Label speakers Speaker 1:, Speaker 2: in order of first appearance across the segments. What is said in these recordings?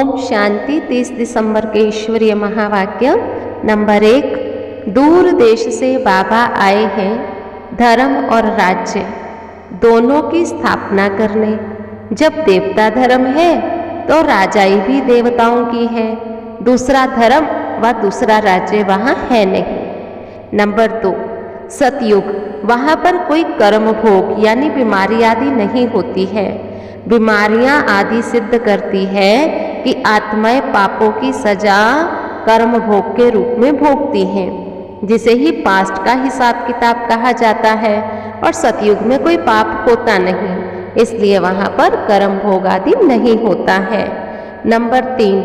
Speaker 1: ओम शांति। 30 दिसंबर के ईश्वरीय महावाक्य नंबर 1। दूर देश से बाबा आए हैं धर्म और राज्य दोनों की स्थापना करने। जब देवता धर्म है तो राजाई भी देवताओं की है, दूसरा धर्म व दूसरा राज्य वहाँ है नहीं। नंबर 2। सतयुग, वहाँ पर कोई कर्म भोग यानी बीमारी आदि नहीं होती है। बीमारियां आदि सिद्ध करती है कि आत्माएं पापों की सजा कर्म भोग के रूप में भोगती हैं, जिसे ही पास्ट का हिसाब किताब कहा जाता है। और सतयुग में कोई पाप होता नहीं, इसलिए वहाँ पर कर्म भोग आदि नहीं होता है। नंबर 3।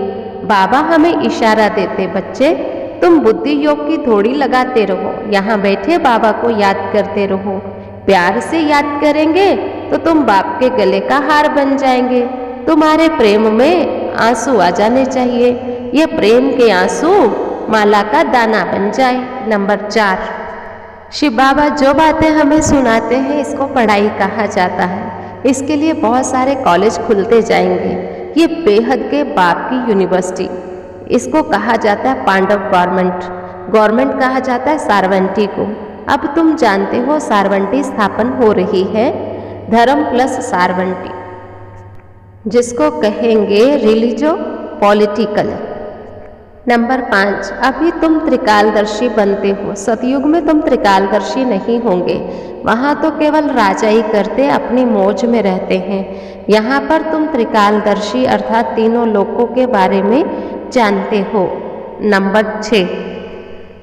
Speaker 1: बाबा हमें इशारा देते, बच्चे तुम बुद्धि योग की थोड़ी लगाते रहो, यहाँ बैठे बाबा को याद करते रहो। प्यार से याद करेंगे तो तुम बाप के गले का हार बन जाएंगे। तुम्हारे प्रेम में आंसू आ जाने चाहिए, ये प्रेम के आंसू माला का दाना बन जाए। नंबर 4। शिव बाबा जो बातें हमें सुनाते हैं इसको पढ़ाई कहा जाता है। इसके लिए बहुत सारे कॉलेज खुलते जाएंगे। ये बेहद के बाप की यूनिवर्सिटी, इसको कहा जाता है पांडव गवर्नमेंट कहा जाता है सारवंटी को। अब तुम जानते हो सारवंटी स्थापन हो रही है, धर्म प्लस सारवंटी, जिसको कहेंगे रिलीजो पॉलिटिकल। नंबर 5। अभी तुम त्रिकालदर्शी बनते हो, सतयुग में तुम त्रिकालदर्शी नहीं होंगे, वहाँ तो केवल राजा ही करते अपनी मौज में रहते हैं। यहाँ पर तुम त्रिकालदर्शी अर्थात तीनों लोकों के बारे में जानते हो। नंबर 6।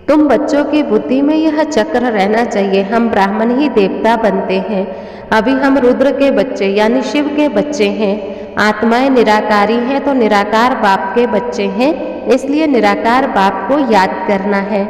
Speaker 1: तुम बच्चों की बुद्धि में यह चक्र रहना चाहिए, हम ब्राह्मण ही देवता बनते हैं। अभी हम रुद्र के बच्चे यानी शिव के बच्चे हैं। आत्माएं निराकारी हैं तो निराकार बाप के बच्चे हैं, इसलिए निराकार बाप को याद करना है।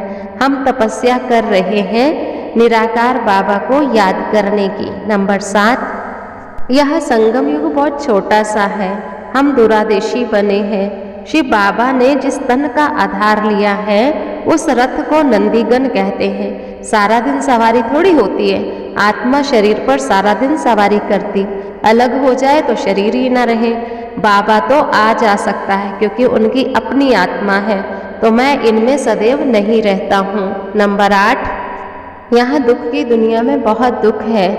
Speaker 1: हम तपस्या कर रहे हैं निराकार बाबा को याद करने की। नंबर 7। यह संगम युग बहुत छोटा सा है, हम दूरादेशी बने हैं। शिव बाबा ने जिस तन का आधार लिया है उस रथ को नंदीगण कहते हैं। सारा दिन सवारी थोड़ी होती है, आत्मा शरीर पर सारा दिन सवारी करती, अलग हो जाए तो शरीर ही न रहे। बाबा तो आ जा सकता है क्योंकि उनकी अपनी आत्मा है, तो मैं इनमें सदैव नहीं रहता हूँ। नंबर 8। यहाँ दुख की दुनिया में बहुत दुख है।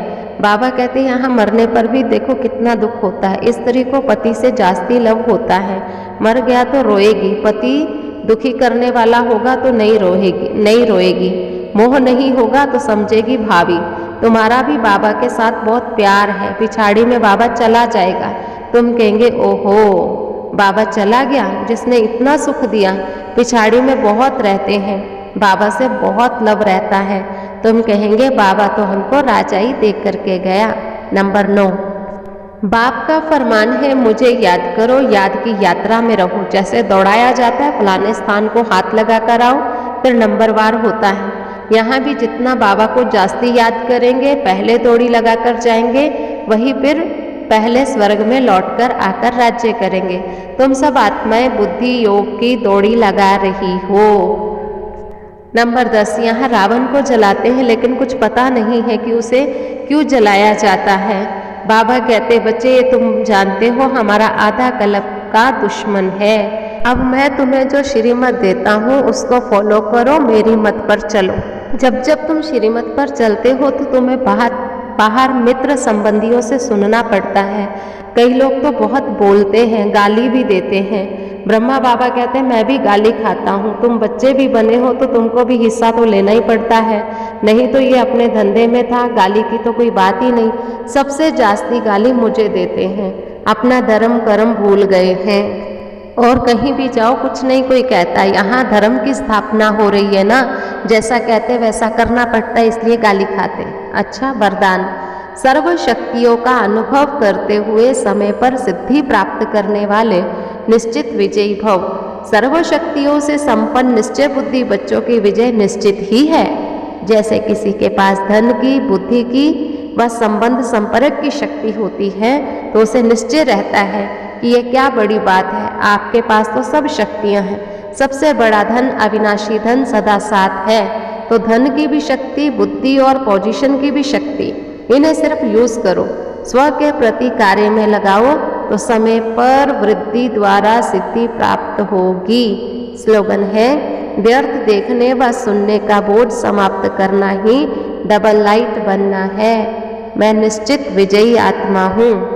Speaker 1: बाबा कहते हैं यहाँ मरने पर भी देखो कितना दुख होता है। स्त्री को पति से जास्ती लव होता है, मर गया तो रोएगी, पति दुखी करने वाला होगा तो नहीं रोएगी, मोह नहीं होगा तो समझेगी भाभी। तुम्हारा भी बाबा के साथ बहुत प्यार है, पिछाड़ी में बाबा चला जाएगा, तुम कहेंगे ओहो बाबा चला गया, जिसने इतना सुख दिया। पिछाड़ी में बहुत रहते हैं, बाबा से बहुत लव रहता है, तुम कहेंगे बाबा तो हमको राजा ही दे करके गया। नंबर 9। बाप का फरमान है मुझे याद करो, याद की यात्रा में रहो। जैसे दौड़ाया जाता है फलाने स्थान को हाथ लगा कर आओ, फिर नंबरवार होता है। यहाँ भी जितना बाबा को जास्ती याद करेंगे, पहले दौड़ी लगा कर जाएंगे, वही फिर पहले स्वर्ग में लौटकर आकर राज्य करेंगे। तुम सब आत्माएं बुद्धि योग की दौड़ी लगा रही हो। नंबर 10। यहाँ रावण को जलाते हैं लेकिन कुछ पता नहीं है कि उसे क्यों जलाया जाता है। बाबा कहते बच्चे ये तुम जानते हो हमारा आधा कल्प का दुश्मन है। अब मैं तुम्हें जो श्रीमत देता हूँ उसको फॉलो करो, मेरी मत पर चलो। जब तुम श्रीमत पर चलते हो तो तुम्हें बाहर मित्र संबंधियों से सुनना पड़ता है। कई लोग तो बहुत बोलते हैं, गाली भी देते हैं। ब्रह्मा बाबा कहते हैं मैं भी गाली खाता हूँ, तुम बच्चे भी बने हो तो तुमको भी हिस्सा तो लेना ही पड़ता है, नहीं तो ये अपने धंधे में था, गाली की तो कोई बात ही नहीं। सबसे जास्ती गाली मुझे देते हैं, अपना धर्म कर्म भूल गए हैं। और कहीं भी जाओ कुछ नहीं कोई कहता, यहाँ धर्म की स्थापना हो रही है ना, जैसा कहते वैसा करना पड़ता है, इसलिए गाली खाते। अच्छा, वरदान। सर्व शक्तियों का अनुभव करते हुए समय पर सिद्धि प्राप्त करने वाले निश्चित विजयी भव। सर्व शक्तियों से संपन्न निश्चय बुद्धि बच्चों की विजय निश्चित ही है। जैसे किसी के पास धन की, बुद्धि की व संबंध संपर्क की शक्ति होती है तो उसे निश्चय रहता है कि ये क्या बड़ी बात है, आपके पास तो सब शक्तियाँ हैं, सबसे बड़ा धन अविनाशी धन सदा साथ है। तो धन की भी शक्ति, बुद्धि और पोजीशन की भी शक्ति, इन्हें सिर्फ यूज करो, स्व के प्रति कार्य में लगाओ तो समय पर वृद्धि द्वारा सिद्धि प्राप्त होगी। स्लोगन है, व्यर्थ देखने व सुनने का बोझ समाप्त करना ही डबल लाइट बनना है। मैं निश्चित विजयी आत्मा हूँ।